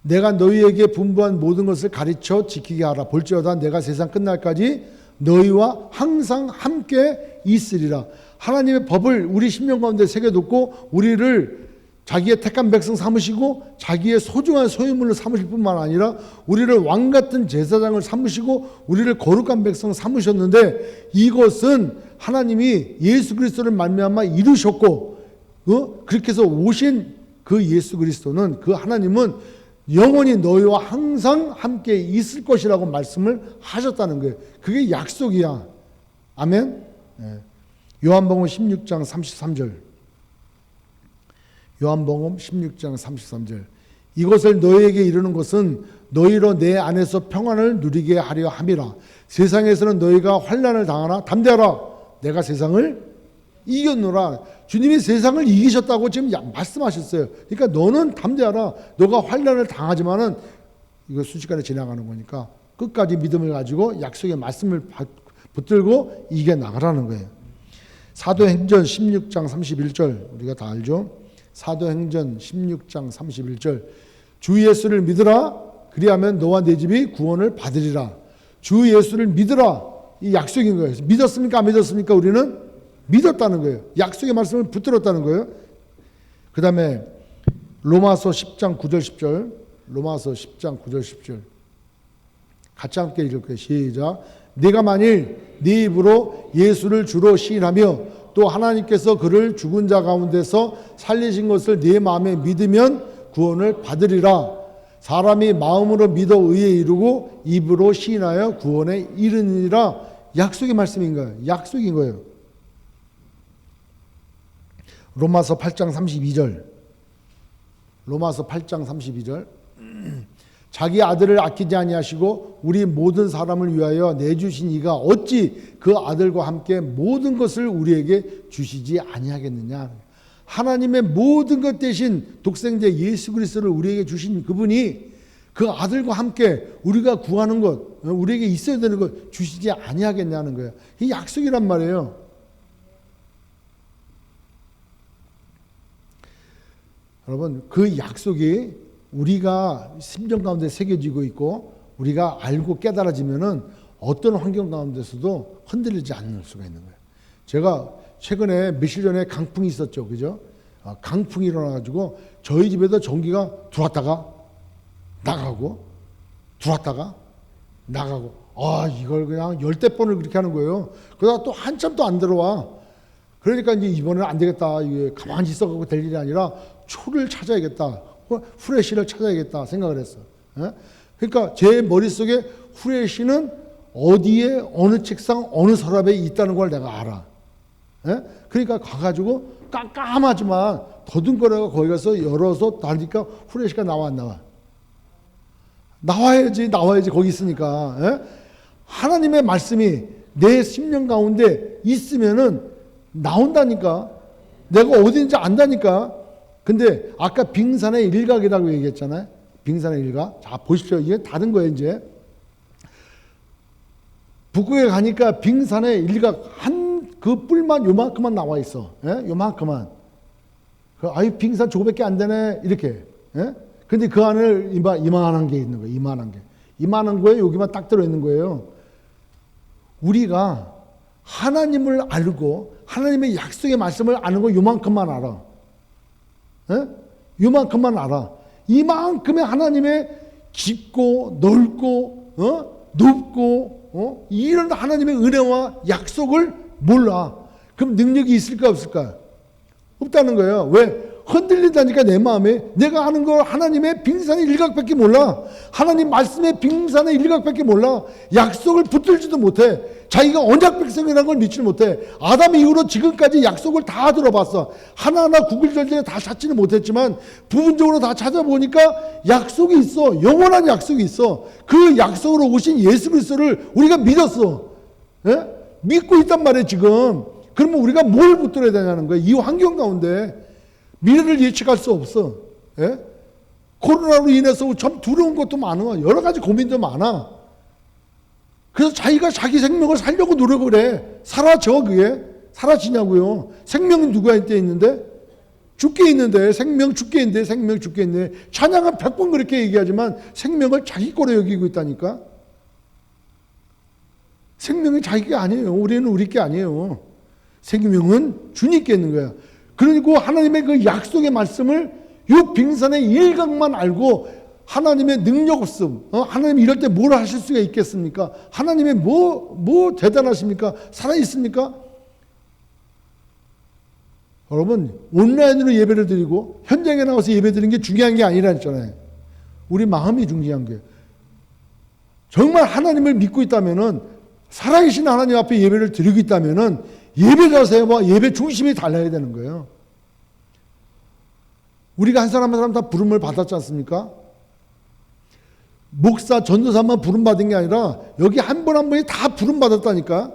내가 너희에게 분부한 모든 것을 가르쳐 지키게 하라. 볼지어다 내가 세상 끝날까지 너희와 항상 함께 있으리라. 하나님의 법을 우리 심령 가운데 새겨놓고 우리를 자기의 택한 백성 삼으시고 자기의 소중한 소유물로 삼으실 뿐만 아니라 우리를 왕같은 제사장을 삼으시고 우리를 거룩한 백성 삼으셨는데 이것은 하나님이 예수 그리스도를 말미암아 이루셨고 그렇게 해서 오신 그 예수 그리스도는 그 하나님은 영원히 너희와 항상 함께 있을 것이라고 말씀을 하셨다는 거예요. 그게 약속이야. 아멘. 네. 요한복음 16장 33절 요한복음 16장 33절 이것을 너희에게 이르는 것은 너희로 내 안에서 평안을 누리게 하려 함이라. 세상에서는 너희가 환난을 당하나 담대하라. 내가 세상을 이겼노라. 주님이 세상을 이기셨다고 지금 말씀하셨어요. 그러니까 너는 담대하라. 너가 환난을 당하지만은 이거 순식간에 지나가는 거니까 끝까지 믿음을 가지고 약속의 말씀을 붙들고 이겨나가라는 거예요. 사도행전 16장 31절 우리가 다 알죠. 사도행전 16장 31절 주 예수를 믿으라. 그리하면 너와 내 집이 구원을 받으리라. 주 예수를 믿으라. 이 약속인 거예요. 믿었습니까? 안 믿었습니까? 우리는 믿었다는 거예요. 약속의 말씀을 붙들었다는 거예요. 그 다음에 로마서 10장 9절 10절 로마서 10장 9절 10절 같이 함께 읽을 거예요. 시작. 네가 만일 네 입으로 예수를 주로 시인하며 또 하나님께서 그를 죽은 자 가운데서 살리신 것을 네 마음에 믿으면 구원을 받으리라. 사람이 마음으로 믿어 의에 이르고 입으로 시인하여 구원에 이르니라. 약속의 말씀인 거예요. 약속인 거예요. 로마서 8장 32절 로마서 8장 32절 자기 아들을 아끼지 아니하시고 우리 모든 사람을 위하여 내주신 이가 어찌 그 아들과 함께 모든 것을 우리에게 주시지 아니하겠느냐. 하나님의 모든 것 대신 독생자 예수 그리스도를 우리에게 주신 그분이 그 아들과 함께 우리가 구하는 것, 우리에게 있어야 되는 것 주시지 아니하겠냐는 거예요. 이 약속이란 말이에요. 여러분, 그 약속이 우리가 심정 가운데 새겨지고 있고 우리가 알고 깨달아지면은 어떤 환경 가운데서도 흔들리지 않을 수가 있는 거예요. 제가 최근에 며칠 전에 강풍이 있었죠. 그죠? 강풍이 일어나가지고 저희 집에도 전기가 들어왔다가 나가고 들어왔다가 나가고 이걸 그냥 열대 번을 그렇게 하는 거예요. 그러다가 또 한참 또 안 들어와. 그러니까 이제 이번에는 안 되겠다. 이게 가만히 있어가고 될 일이 아니라 초를 찾아야겠다. 후레쉬를 찾아야겠다 생각을 했어. 예? 그러니까 제 머릿속에 후레쉬는 어디에 어느 책상 어느 서랍에 있다는 걸 내가 알아. 예? 그러니까 가가지고 깜깜하지만 더듬거려가 거기 가서 열어서 다니까 후레쉬가 나와 안 나와? 나와야지 거기 있으니까. 예? 하나님의 말씀이 내 심령 가운데 있으면은 나온다니까. 내가 어딘지 안다니까. 근데 아까 빙산의 일각이라고 얘기했잖아요. 빙산의 일각. 자, 보십시오. 이게 다른 거예요, 이제. 북극에 가니까 빙산의 일각 그 뿔만 요만큼만 나와 있어. 예? 요만큼만. 빙산 조금밖에 안 되네. 이렇게. 예? 근데 그 안에 이만한 게 있는 거예요. 이만한 게. 이만한 거에 여기만 딱 들어있는 거예요. 우리가 하나님을 알고 하나님의 약속의 말씀을 아는 거 요만큼만 알아. 예? 요만큼만 알아. 이만큼의 하나님의 깊고 넓고 높고 이런 하나님의 은혜와 약속을 몰라. 그럼 능력이 있을까 없을까? 없다는 거예요. 왜? 흔들린다니까 내 마음에. 내가 아는 거 하나님의 빙산의 일각밖에 몰라. 하나님 말씀의 빙산의 일각밖에 몰라. 약속을 붙들지도 못해. 자기가 언약 백성이라는 걸 믿지를 못해. 아담 이후로 지금까지 약속을 다 들어봤어. 하나하나 구글절제 다 찾지는 못했지만 부분적으로 다 찾아보니까 약속이 있어. 영원한 약속이 있어. 그 약속으로 오신 예수 그리스도를 우리가 믿었어. 예? 믿고 있단 말이에요 지금. 그러면 우리가 뭘 붙들어야 되냐는 거예요. 이 환경 가운데 미래를 예측할 수 없어. 예? 코로나로 인해서 참 두려운 것도 많아. 여러 가지 고민도 많아. 그래서 자기가 자기 생명을 살려고 노력을 해. 사라져 그게? 사라지냐고요. 생명이 누구한테 있는데? 죽게 있는데. 생명 죽게 있는데. 생명 죽게 있는데. 찬양은 100번 그렇게 얘기하지만 생명을 자기 거로 여기고 있다니까. 생명이 자기가 아니에요. 우리는 우리 게 아니에요. 생명은 주님께 있는 거야. 그리고 하나님의 그 약속의 말씀을 이 빙산의 일각만 알고 하나님의 능력 없음, 하나님 이럴 때 뭘 하실 수가 있겠습니까? 하나님의 뭐 대단하십니까? 살아있습니까? 여러분, 온라인으로 예배를 드리고 현장에 나와서 예배 드리는 게 중요한 게 아니라 했잖아요. 우리 마음이 중요한 게. 정말 하나님을 믿고 있다면은, 살아계신 하나님 앞에 예배를 드리고 있다면은, 예배 자세와 예배 중심이 달라야 되는 거예요. 우리가 한 사람 한 사람 다 부름을 받았지 않습니까? 목사, 전도사만 부름받은 게 아니라 여기 한 분 한 분이 다 부름받았다니까.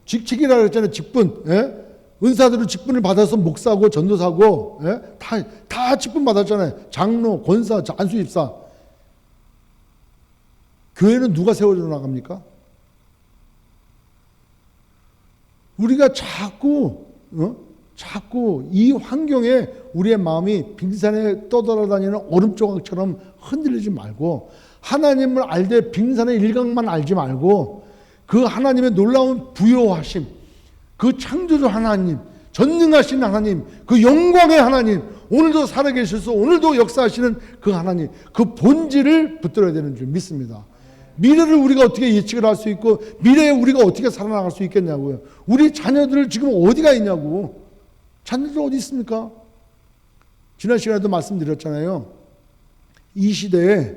직책이라고 했잖아요. 직분. 예? 은사들은 직분을 받아서 목사고 전도사고 예? 다 직분 받았잖아요. 장로, 권사, 안수집사. 교회는 누가 세워져 나갑니까? 우리가 자꾸 이 환경에 우리의 마음이 빙산에 떠돌아다니는 얼음 조각처럼 흔들리지 말고 하나님을 알되 빙산의 일각만 알지 말고 그 하나님의 놀라운 부요하심, 그 창조주 하나님, 전능하신 하나님, 그 영광의 하나님, 오늘도 살아계셔서 오늘도 역사하시는 그 하나님, 그 본질을 붙들어야 되는 줄 믿습니다. 미래를 우리가 어떻게 예측을 할 수 있고 미래에 우리가 어떻게 살아나갈 수 있겠냐고요. 우리 자녀들 지금 어디가 있냐고. 자녀들 어디 있습니까? 지난 시간에도 말씀드렸잖아요. 이 시대에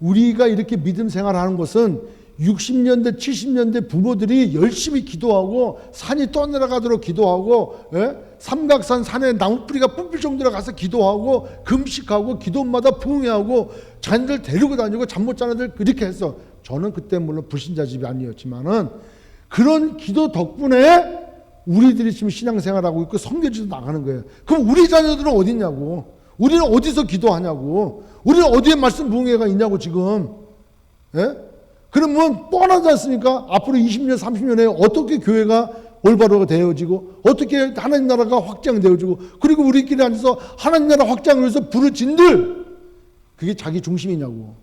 우리가 이렇게 믿음 생활하는 것은 60년대 70년대 부모들이 열심히 기도하고 산이 떠내려가도록 기도하고 삼각산 산에 나무뿌리가 뿜필 정도로 가서 기도하고 금식하고 기도마다 부흥회하고 자녀들 데리고 다니고 잠 못 자는 애들 그렇게 했어. 저는 그때 물론 불신자 집이 아니었지만은 그런 기도 덕분에 우리들이 지금 신앙생활하고 있고 성교지도 나가는 거예요. 그럼 우리 자녀들은 어디 있냐고. 우리는 어디서 기도하냐고. 우리는 어디에 말씀 부흥회가 있냐고 지금. 예? 그러면 뻔하지 않습니까? 앞으로 20년 30년에 어떻게 교회가 올바르게 되어지고 어떻게 하나님 나라가 확장되어지고 그리고 우리끼리 앉아서 하나님 나라 확장을 위해서 부르진들 그게 자기 중심이냐고.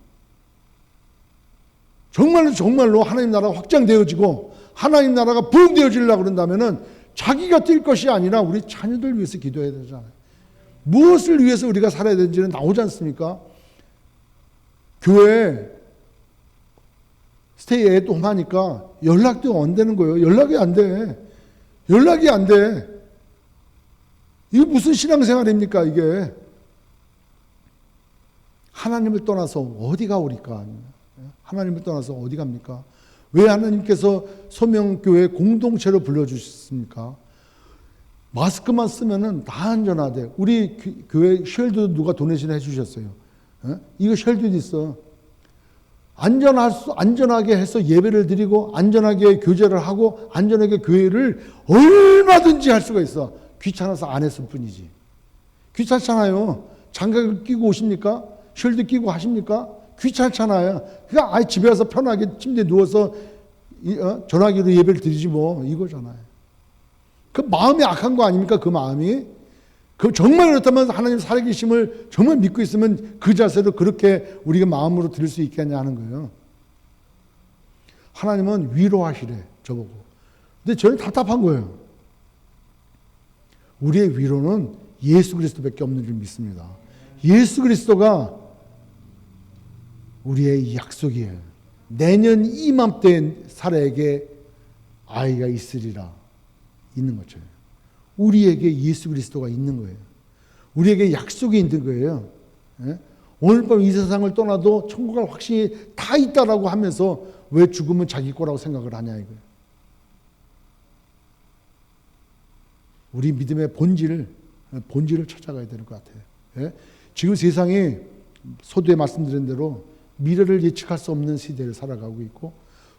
정말로 하나님 나라가 확장되어지고 하나님 나라가 부흥되어지려고 그런다면은 자기가 뛸 것이 아니라 우리 자녀들 위해서 기도해야 되잖아요. 무엇을 위해서 우리가 살아야 되는지는 나오지 않습니까? 교회 스테이 앳 홈 하니까 연락도 안 되는 거예요. 연락이 안 돼. 연락이 안 돼. 이게 무슨 신앙생활입니까, 이게? 하나님을 떠나서 어디 가오리까? 하나님을 떠나서 어디 갑니까? 왜 하나님께서 소명교회 공동체로 불러주셨습니까? 마스크만 쓰면은 다 안전하대. 우리 교회 쉘도 누가 도네이션 해주셨어요. 이거 쉘도 있어. 안전하게 해서 예배를 드리고 안전하게 교제를 하고 안전하게 교회를 얼마든지 할 수가 있어. 귀찮아서 안 했을 뿐이지. 귀찮잖아요. 장갑을 끼고 오십니까? 쉘도 끼고 하십니까? 귀찮잖아요. 그러니까 아예 집에 와서 편하게 침대에 누워서 전화기로 예배를 드리지 뭐 이거잖아요. 그 마음이 악한 거 아닙니까? 그 마음이. 그 정말 그렇다면 하나님 살아계심을 정말 믿고 있으면 그 자세로 그렇게 우리가 마음으로 드릴 수 있겠냐 하는 거예요. 하나님은 위로하시래 저보고. 근데 저는 답답한 거예요. 우리의 위로는 예수 그리스도밖에 없는 줄 믿습니다. 예수 그리스도가 우리의 약속이에요. 내년 이맘때 사라에게 아이가 있으리라. 있는 것처럼. 우리에게 예수 그리스도가 있는 거예요. 우리에게 약속이 있는 거예요. 예? 오늘 밤 이 세상을 떠나도 천국을 확신이 다 있다라고 하면서 왜 죽으면 자기 거라고 생각을 하냐 이거예요. 우리 믿음의 본질을 찾아가야 되는 것 같아요. 예? 지금 세상이 서두에 말씀드린 대로 미래를 예측할 수 없는 시대를 살아가고 있고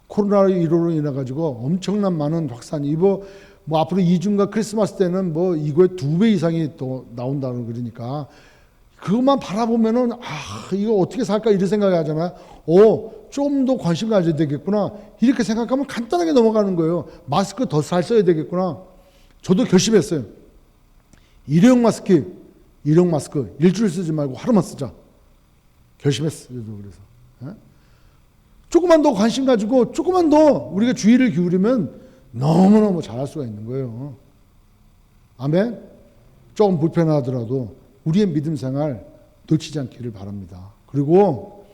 코로나19로 인해 가지고 엄청난 많은 확산이 뭐 앞으로 이중과 크리스마스 때는 뭐 이거의 2배 이상이 또 나온다는 그러니까 그것만 바라보면은 이거 어떻게 살까 이런 생각이 하잖아요. 좀 더 관심 가져야 되겠구나 이렇게 생각하면 간단하게 넘어가는 거예요. 마스크 더 잘 써야 되겠구나. 저도 결심했어요. 일회용 마스크 일주일 쓰지 말고 하루만 쓰자. 결심했어요. 저도 그래서. 조금만 더 관심 가지고 조금만 더 우리가 주의를 기울이면 너무너무 잘할 수가 있는 거예요. 아멘? 조금 불편하더라도 우리의 믿음 생활 놓치지 않기를 바랍니다. 그리고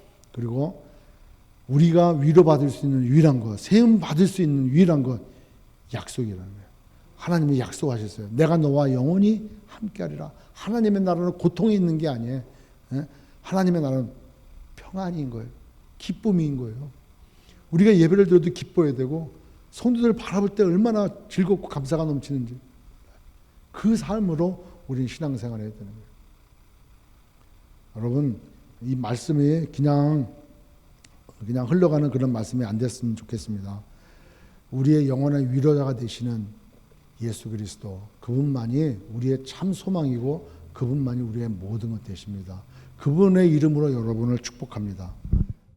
우리가 위로받을 수 있는 유일한 것, 세움 받을 수 있는 유일한 것, 약속이라는 거예요. 하나님이 약속하셨어요. 내가 너와 영원히 함께하리라. 하나님의 나라는 고통이 있는 게 아니에요. 하나님의 나라는 평안인 거예요. 기쁨인 거예요. 우리가 예배를 드려도 기뻐야 되고 성도들 바라볼 때 얼마나 즐겁고 감사가 넘치는지 그 삶으로 우리는 신앙생활을 해야 되는 거예요. 여러분 이 말씀이 그냥 흘러가는 그런 말씀이 안 됐으면 좋겠습니다. 우리의 영원한 위로자가 되시는 예수 그리스도 그분만이 우리의 참 소망이고 그분만이 우리의 모든 것 되십니다. 그분의 이름으로 여러분을 축복합니다.